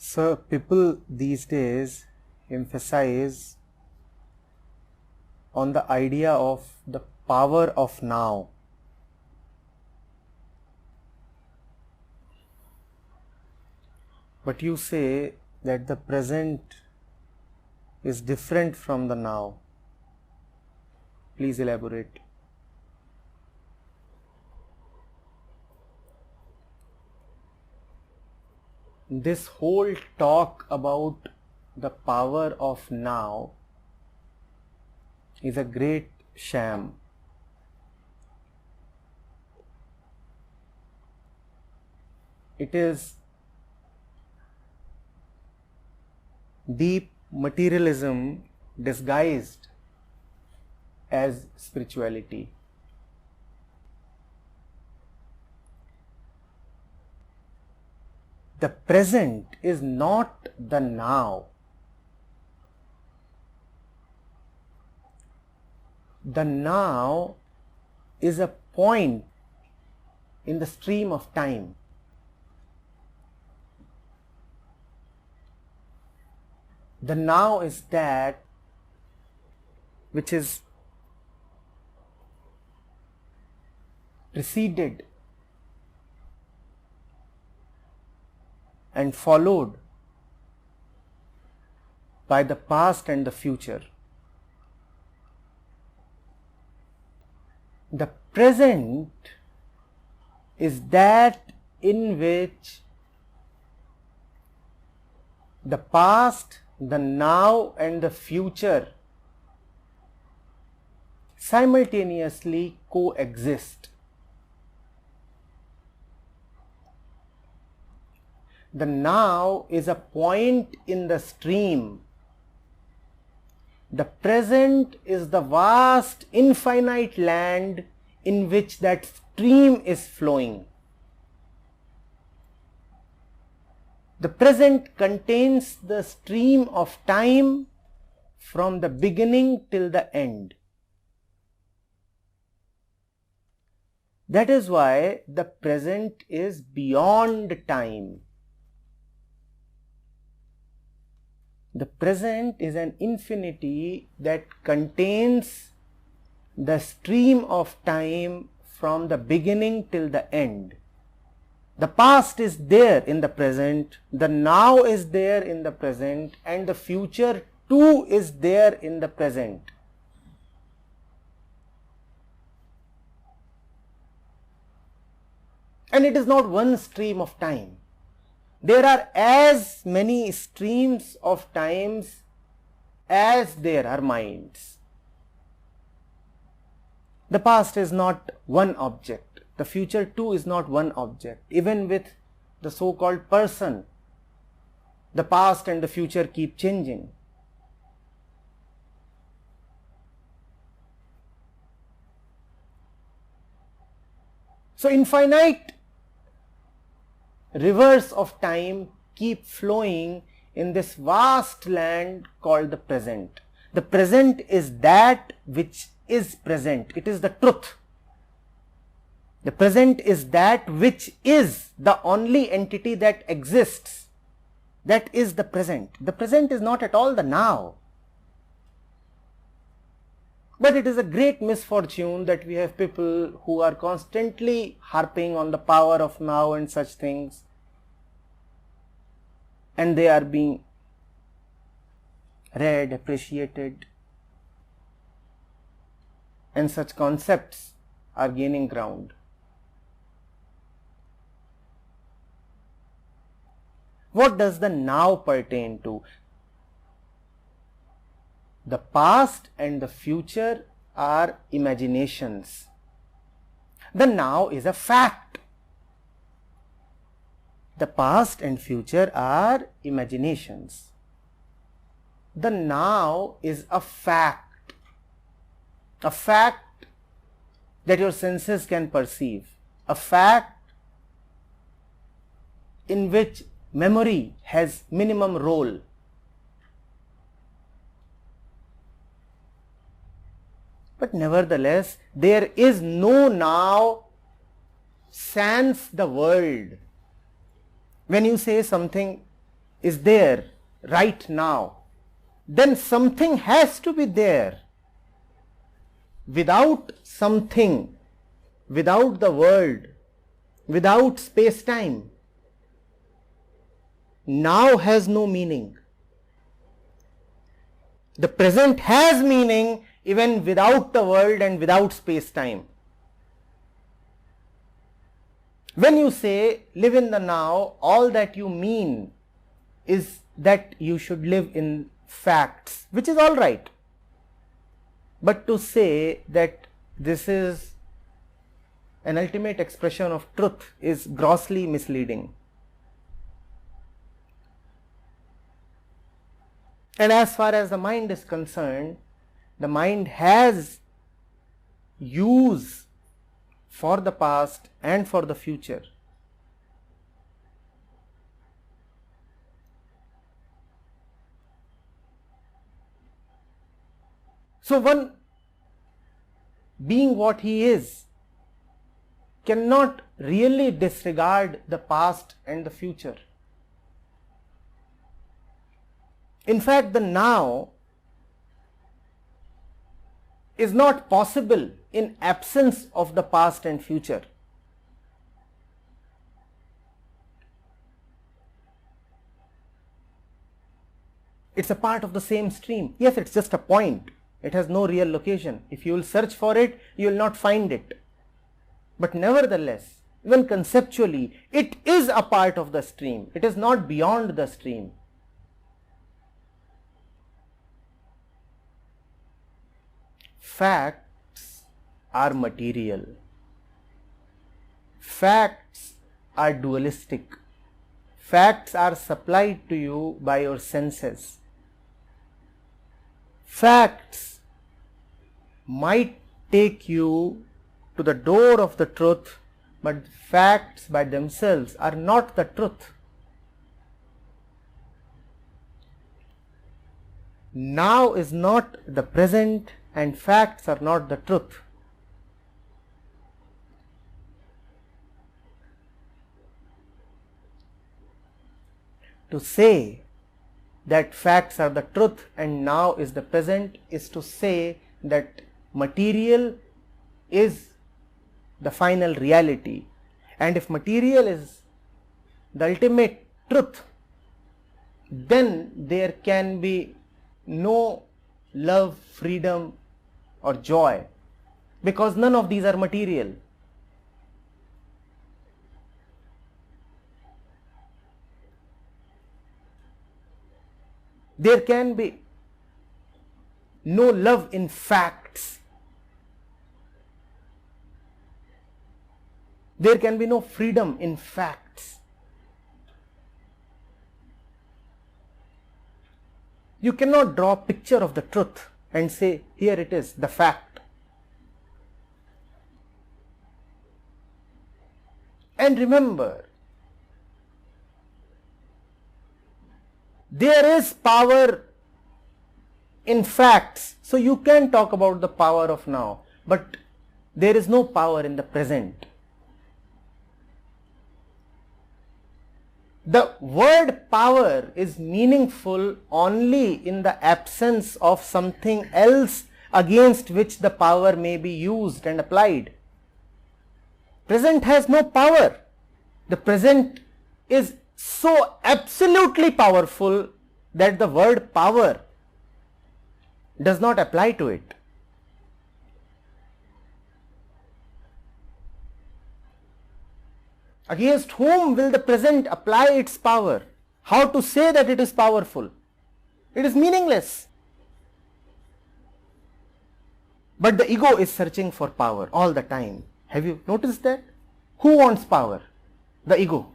So people these days emphasize on the idea of the power of now. But you say that the present is different from the now. Please elaborate. This whole talk about the power of now is a great sham. It is deep materialism disguised as spirituality. The present is not the now. The now is a point in the stream of time. The now is that which is preceded and followed by the past and the future. The present is that in which the past, the now and the future simultaneously coexist. The now is a point in the stream. The present is the vast infinite land in which that stream is flowing. The present contains the stream of time from the beginning till the end. That is why the present is beyond time. The present is an infinity that contains the stream of time from the beginning till the end. The past is there in the present, the now is there in the present, and the future too is there in the present. And it is not one stream of time. There are as many streams of times as there are minds. The past is not one object. The future too is not one object. Even with the so-called person, the past and the future keep changing. So infinite rivers of time keep flowing in this vast land called the present. The present is that which is present. It is the truth. The present is that which is the only entity that exists. That is the present. The present is not at all the now. But it is a great misfortune that we have people who are constantly harping on the power of now and such things, and they are being read, appreciated, and such concepts are gaining ground. What does the now pertain to? The past and the future are imaginations. The now is a fact. The past and future are imaginations. The now is a fact that your senses can perceive, a fact in which memory has minimum role. But nevertheless, there is no now sans the world. When you say something is there right now, then something has to be there. Without something, without the world, without space-time, now has no meaning. The present has meaning even without the world and without space-time. When you say live in the now, all that you mean is that you should live in facts, which is all right. But to say that this is an ultimate expression of truth is grossly misleading. And as far as the mind is concerned, the mind has use for the past and for the future. So one, being what he is, cannot really disregard the past and the future. In fact, the now is not possible in absence of the past and future. It's a part of the same stream. Yes, it's just a point. It has no real location. If you will search for it, you will not find it. But nevertheless, even conceptually, it is a part of the stream. It is not beyond the stream. Facts are material. Facts are dualistic. Facts are supplied to you by your senses. Facts might take you to the door of the truth, but facts by themselves are not the truth. Now is not the present, and facts are not the truth. To say that facts are the truth and now is the present is to say that material is the final reality, and if material is the ultimate truth, then there can be no love, freedom or joy, because none of these are material. There can be no love in facts. There can be no freedom in facts. You cannot draw a picture of the truth and say, here it is, the fact. And remember, there is power in facts. So you can talk about the power of now, but there is no power in the present. The word power is meaningful only in the absence of something else against which the power may be used and applied. Present has no power. The present is so absolutely powerful that the word power does not apply to it. Against whom will the present apply its power? How to say that it is powerful? It is meaningless. But the ego is searching for power all the time. Have you noticed that? Who wants power? The ego.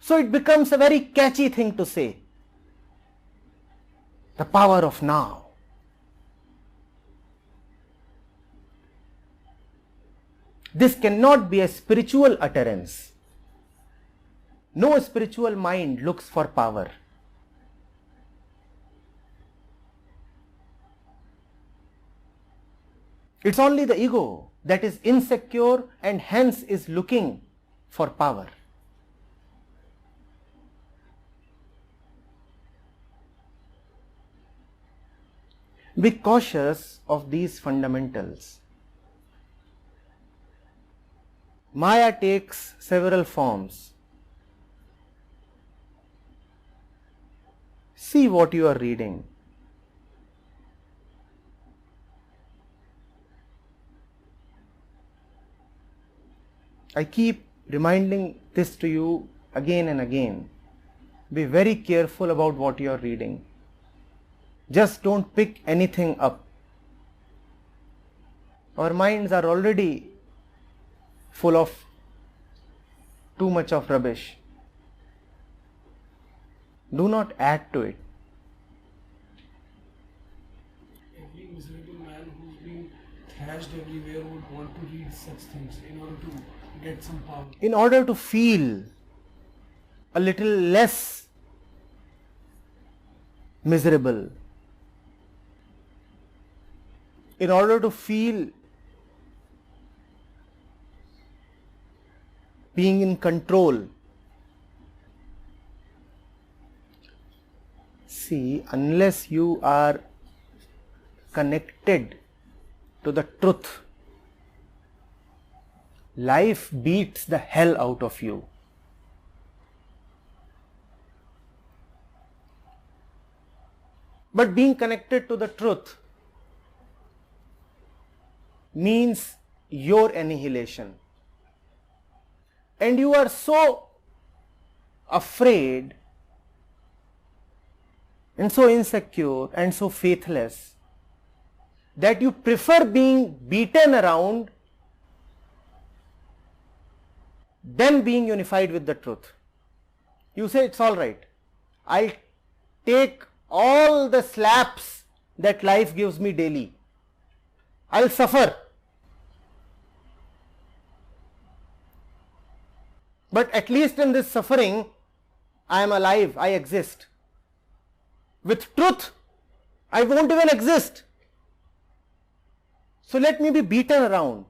So it becomes a very catchy thing to say. The power of now. This cannot be a spiritual utterance. No spiritual mind looks for power. It's only the ego that is insecure and hence is looking for power. Be cautious of these fundamentals. Maya takes several forms. See what you are reading. I keep reminding this to you again and again. Be very careful about what you are reading. Just don't pick anything up. Our minds are already full of too much of rubbish. Do not add to it. Every miserable man who's been thrashed everywhere would want to read such things in order to get some power. In order to feel a little less miserable, in order to feel being in control. See, unless you are connected to the truth, life beats the hell out of you. But being connected to the truth means your annihilation. And you are so afraid and so insecure and so faithless that you prefer being beaten around than being unified with the truth. You say, it's all right. I'll take all the slaps that life gives me daily. I'll suffer. But at least in this suffering, I am alive, I exist. With truth, I won't even exist. So let me be beaten around.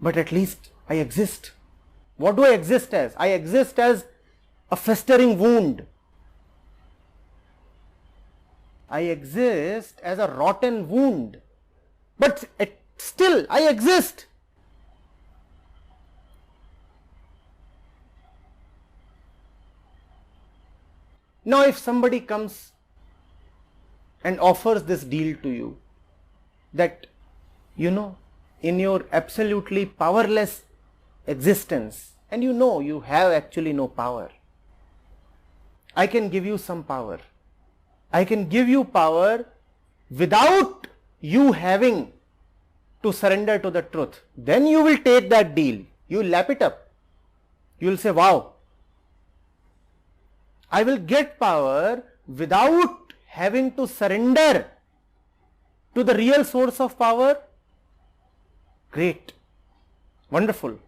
But at least I exist. What do I exist as? I exist as a festering wound. I exist as a rotten wound. But still, I exist. Now, if somebody comes and offers this deal to you, that, in your absolutely powerless existence, and you have actually no power, I can give you some power. I can give you power without you having to surrender to the truth. Then you will take that deal. You will lap it up. You will say, wow, I will get power without having to surrender to the real source of power. Great. Wonderful.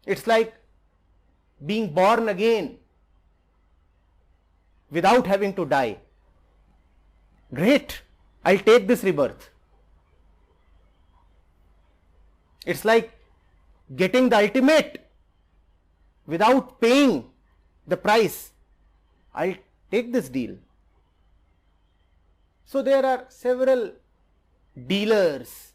It's like being born again without having to die. Great. I'll take this rebirth. It's like getting the ultimate without paying the price. I'll take this deal. So there are several dealers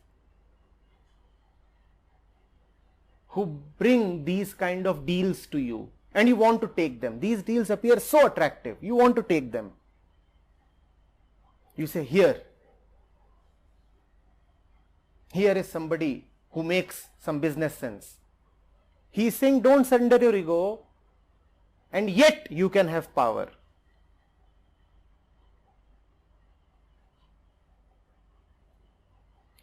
who bring these kind of deals to you and you want to take them. These deals appear so attractive. You want to take them. You say, here is somebody who makes some business sense. He is saying, don't surrender your ego, and yet you can have power.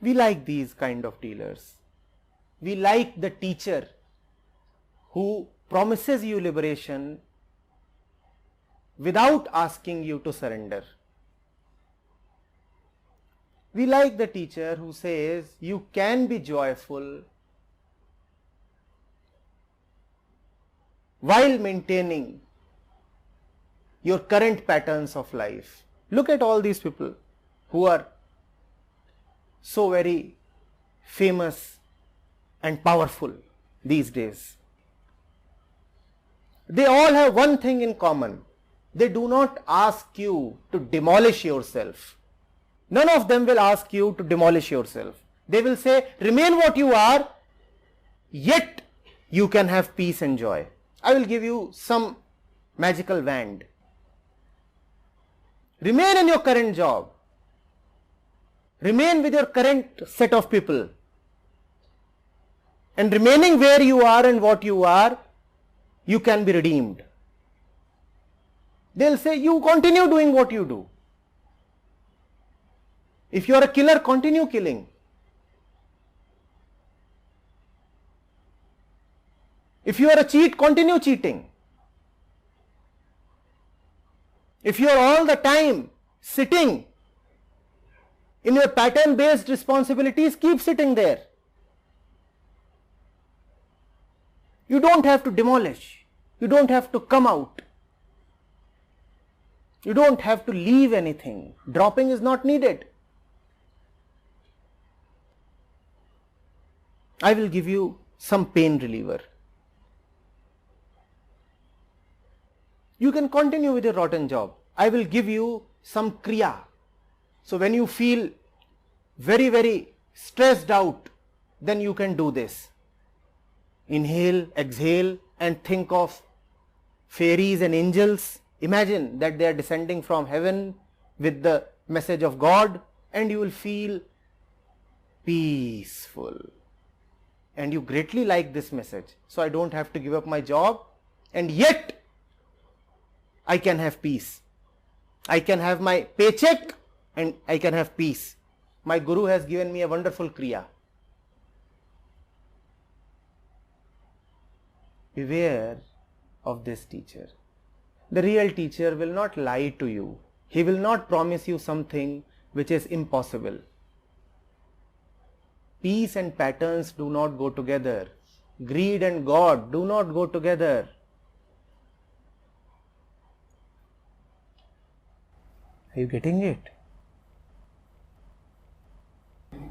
We like these kind of dealers. We like the teacher who promises you liberation without asking you to surrender. We like the teacher who says you can be joyful while maintaining your current patterns of life. Look at all these people who are so very famous and powerful these days. They all have one thing in common. They do not ask you to demolish yourself. None of them will ask you to demolish yourself. They will say, remain what you are, yet you can have peace and joy. I will give you some magical wand. Remain in your current job. Remain with your current set of people. And remaining where you are and what you are, you can be redeemed. They'll say, you continue doing what you do. If you are a killer, continue killing. If you are a cheat, continue cheating. If you are all the time sitting in your pattern-based responsibilities, keep sitting there. You don't have to demolish. You don't have to come out. You don't have to leave anything. Dropping is not needed. I will give you some pain reliever. You can continue with your rotten job. I will give you some kriya. So when you feel very, very stressed out, then you can do this. Inhale, exhale, and think of fairies and angels. Imagine that they are descending from heaven with the message of God, and you will feel peaceful. And you greatly like this message. So I don't have to give up my job, and yet I can have peace. I can have my paycheck and I can have peace. My Guru has given me a wonderful kriya. Beware of this teacher. The real teacher will not lie to you. He will not promise you something which is impossible. Peace and patterns do not go together. Greed and God do not go together. Are you getting it?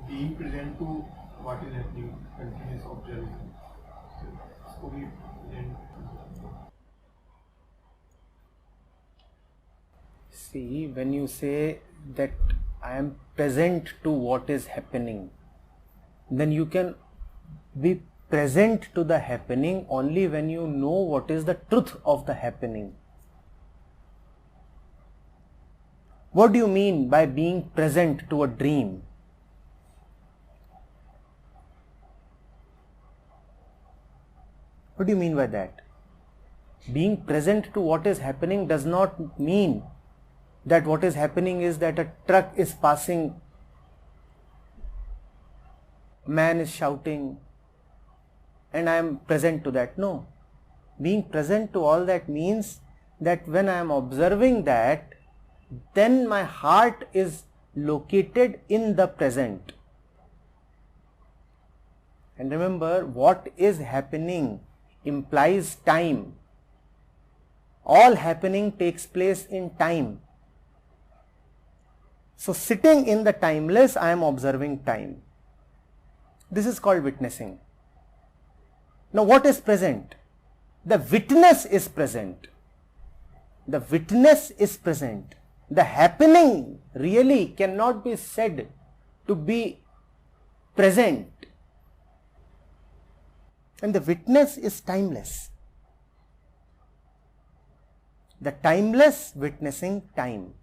Being present to what is happening, continuous observation. So we present. See, when you say that I am present to what is happening, then you can be present to the happening only when you know what is the truth of the happening. What do you mean by being present to a dream? What do you mean by that? Being present to what is happening does not mean that what is happening is that a truck is passing, man is shouting, and I am present to that. No. Being present to all that means that when I am observing that, then my heart is located in the present. And remember, what is happening implies time. All happening takes place in time. So sitting in the timeless, I am observing time. This is called witnessing. Now what is present? The witness is present. The witness is present. The happening really cannot be said to be present. And the witness is timeless. The timeless witnessing time.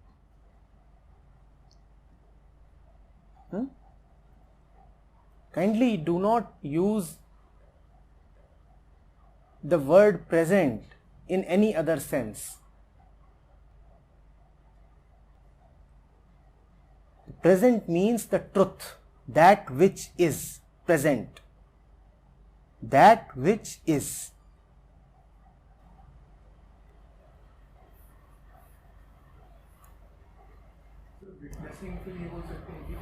Kindly do not use the word present in any other sense. Present means the truth, that which is present, that which is. Witnessing फिर ये बोल सकते हैं कि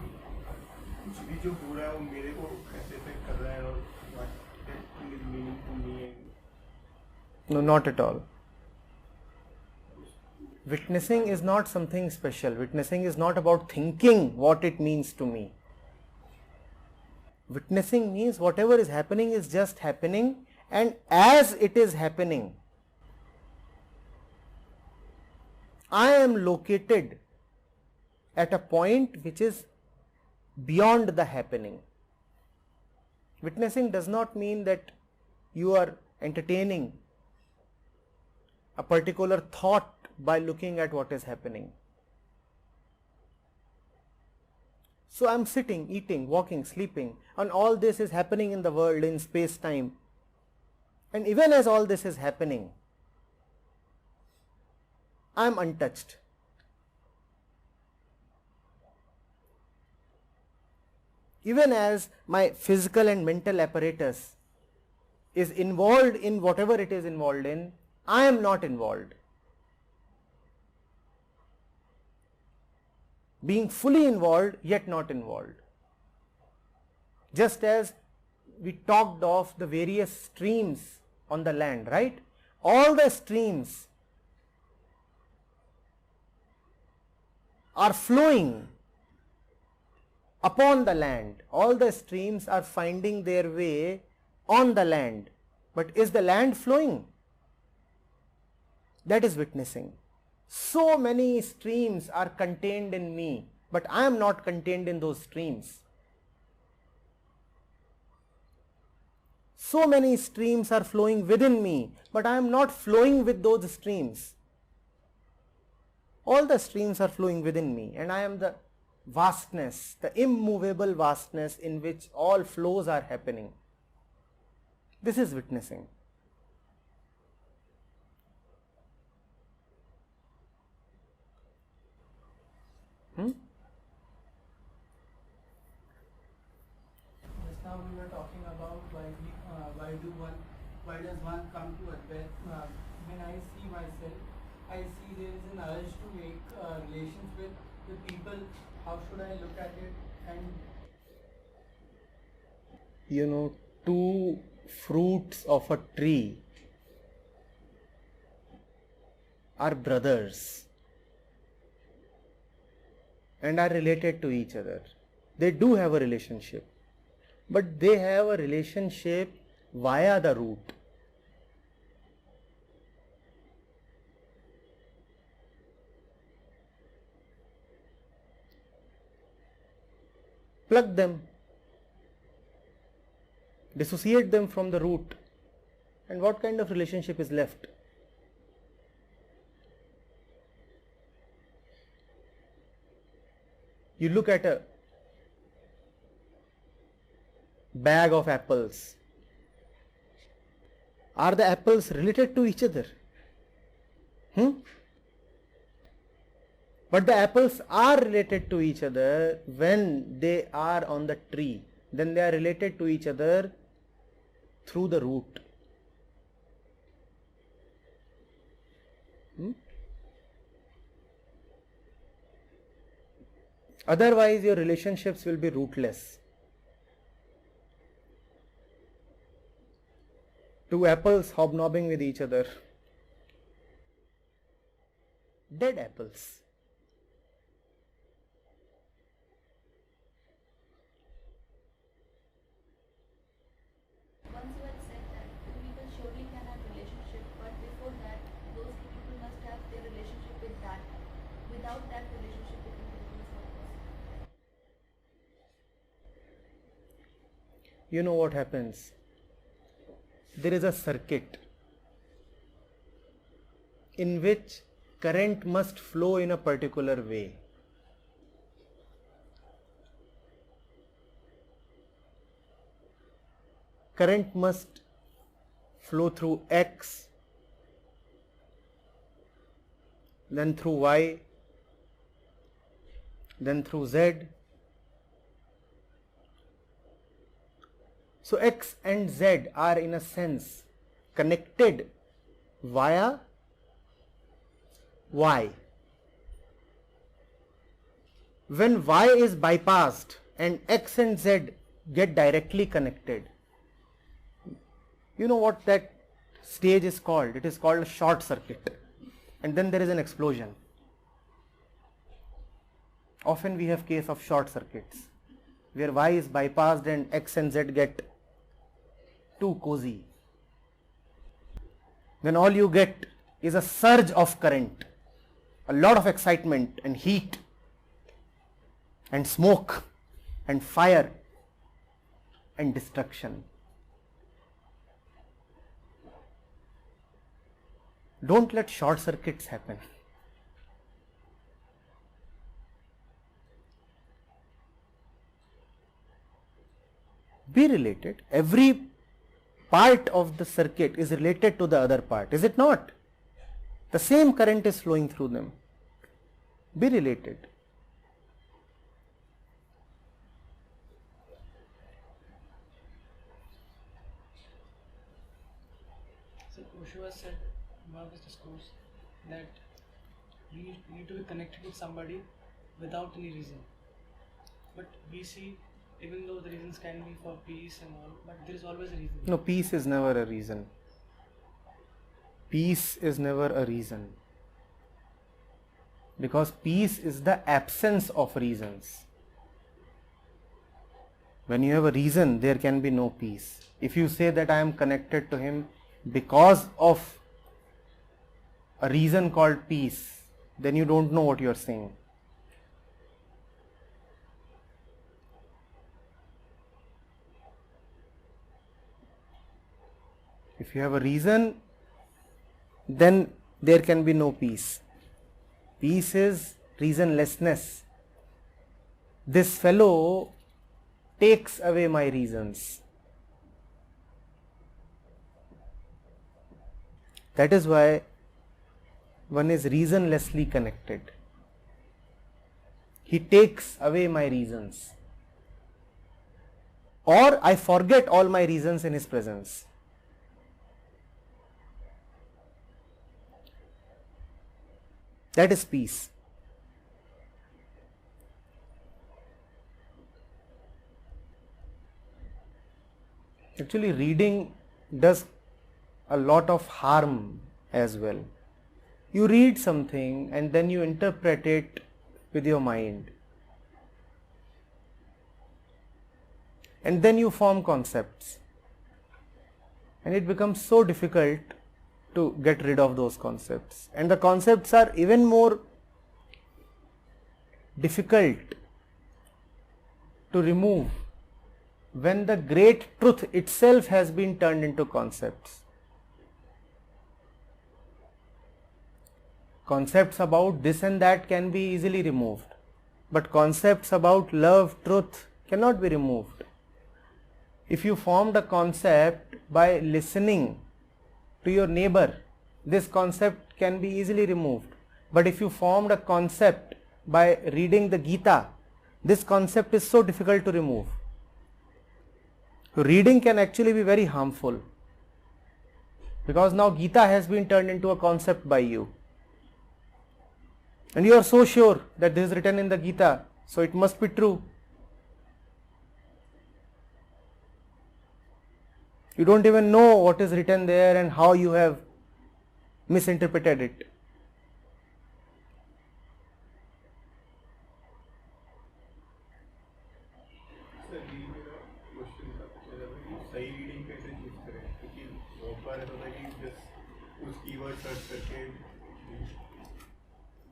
कुछ भी जो हो रहा है वो मेरे को कैसे इफेक्ट कर रहा है और what is meaning to me. No, not at all. Witnessing is not something special. Witnessing is not about thinking what it means to me. Witnessing means whatever is happening is just happening, and as it is happening, I am located at a point which is beyond the happening. Witnessing does not mean that you are entertaining a particular thought by looking at what is happening. So I am sitting, eating, walking, sleeping, and all this is happening in the world, in space time. And even as all this is happening, I am untouched. Even as my physical and mental apparatus is involved in whatever it is involved in, I am not involved. Being fully involved yet not involved. Just as we talked of the various streams on the land, right? All the streams are flowing upon the land. All the streams are finding their way on the land. But is the land flowing? That is witnessing. So many streams are contained in me, but I am not contained in those streams. So many streams are flowing within me, but I am not flowing with those streams. All the streams are flowing within me, and I am the vastness, the immovable vastness in which all flows are happening. This is witnessing. Just now we were talking about why does one come to Advait? When I see myself, I see there is an urge to make relations with people. How should I look at it? And two fruits of a tree are brothers and are related to each other. They do have a relationship, but they have a relationship via the root. Pluck them, dissociate them from the root, and what kind of relationship is left? You look at a bag of apples. Are the apples related to each other? But the apples are related to each other when they are on the tree. Then they are related to each other through the root. Otherwise, your relationships will be rootless. Two apples hobnobbing with each other. Dead apples. Once you had said that two people surely can have relationship, but before that, those two people must have their relationship with that. Without that relationship between two people is not possible. You know what happens? There is a circuit in which current must flow in a particular way. Current must flow through X, then through Y, then through Z. So X and Z are in a sense connected via Y. When Y is bypassed and X and Z get directly connected, you know what that stage is called? It is called a short circuit, and then there is an explosion. Often we have case of short circuits where Y is bypassed and X and Z get too cozy. Then all you get is a surge of current, a lot of excitement and heat and smoke and fire and destruction. Don't let short circuits happen. Be related. Every part of the circuit is related to the other part, is it not? The same current is flowing through them. Be related. So Osho said in one of his discourse that we need to be connected with somebody without any reason. But we see, even though the reasons can be for peace and all, but there is always a reason. No, peace is never a reason. Peace is never a reason. Because peace is the absence of reasons. When you have a reason, there can be no peace. If you say that I am connected to him because of a reason called peace, then you don't know what you are saying. If you have a reason, then there can be no peace. Peace is reasonlessness. This fellow takes away my reasons. That is why one is reasonlessly connected. He takes away my reasons. Or I forget all my reasons in his presence. That is peace. Actually, reading does a lot of harm as well. You read something and then you interpret it with your mind. And then you form concepts. And it becomes so difficult to get rid of those concepts. And the concepts are even more difficult to remove when the great truth itself has been turned into concepts. Concepts about this and that can be easily removed, but concepts about love, truth cannot be removed. If you formed a concept by listening to your neighbor, this concept can be easily removed. But if you formed a concept by reading the Gita, this concept is so difficult to remove. So reading can actually be very harmful, because now Gita has been turned into a concept by you. And you are so sure that this is written in the Gita, so it must be true. You don't even know what is written there and how you have misinterpreted it. Sir ये मेरा question था कि सही reading कैसे choose करें, क्योंकि बहुत बार ऐसा होता है कि जस्ट उस कीवर्ड सर्च करके.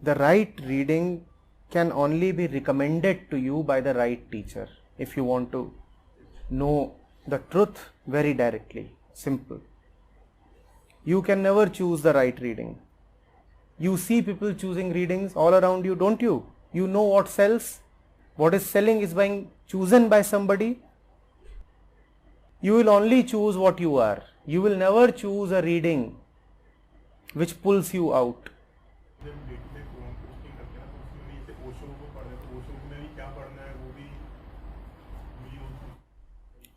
The right reading can only be recommended to you by the right teacher if you want to know the truth very directly. Simple. You can never choose the right reading. You see people choosing readings all around you, don't you? You know what sells. What is selling is being chosen by somebody. You will only choose what you are. You will never choose a reading which pulls you out. जब date पे posting करते हैं ना, तो उसमें भी जैसे ओशो को पढ़ना है, तो ओशो में भी क्या पढ़ना है वो भी.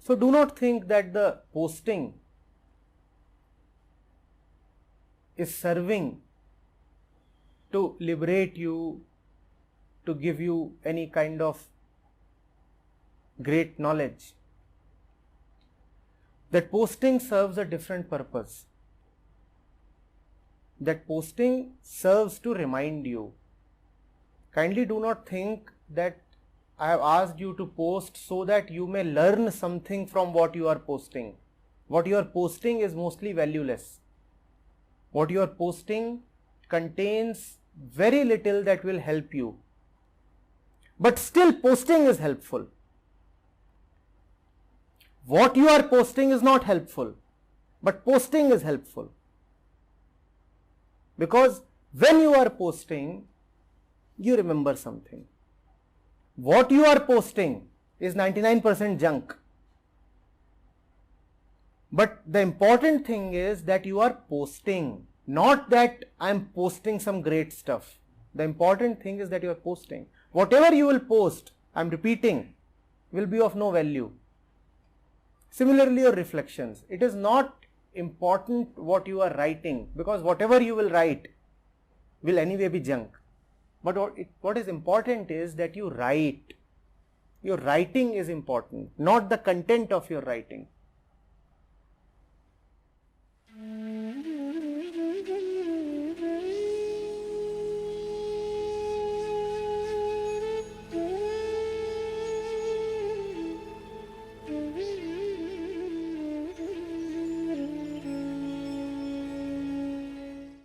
So do not think that the posting is serving to liberate you, to give you any kind of great knowledge. That posting serves a different purpose. That posting serves to remind you. Kindly do not think that I have asked you to post so that you may learn something from what you are posting. What you are posting is mostly valueless. What you are posting contains very little that will help you. But still posting is helpful. What you are posting is not helpful, but posting is helpful. Because when you are posting, you remember something. What you are posting is 99% junk. But the important thing is that you are posting, not that I am posting some great stuff. The important thing is that you are posting. Whatever you will post, I am repeating, will be of no value. Similarly, your reflections. It is not important what you are writing, because whatever you will write will anyway be junk. But what is important is that you write. Your writing is important, not the content of your writing.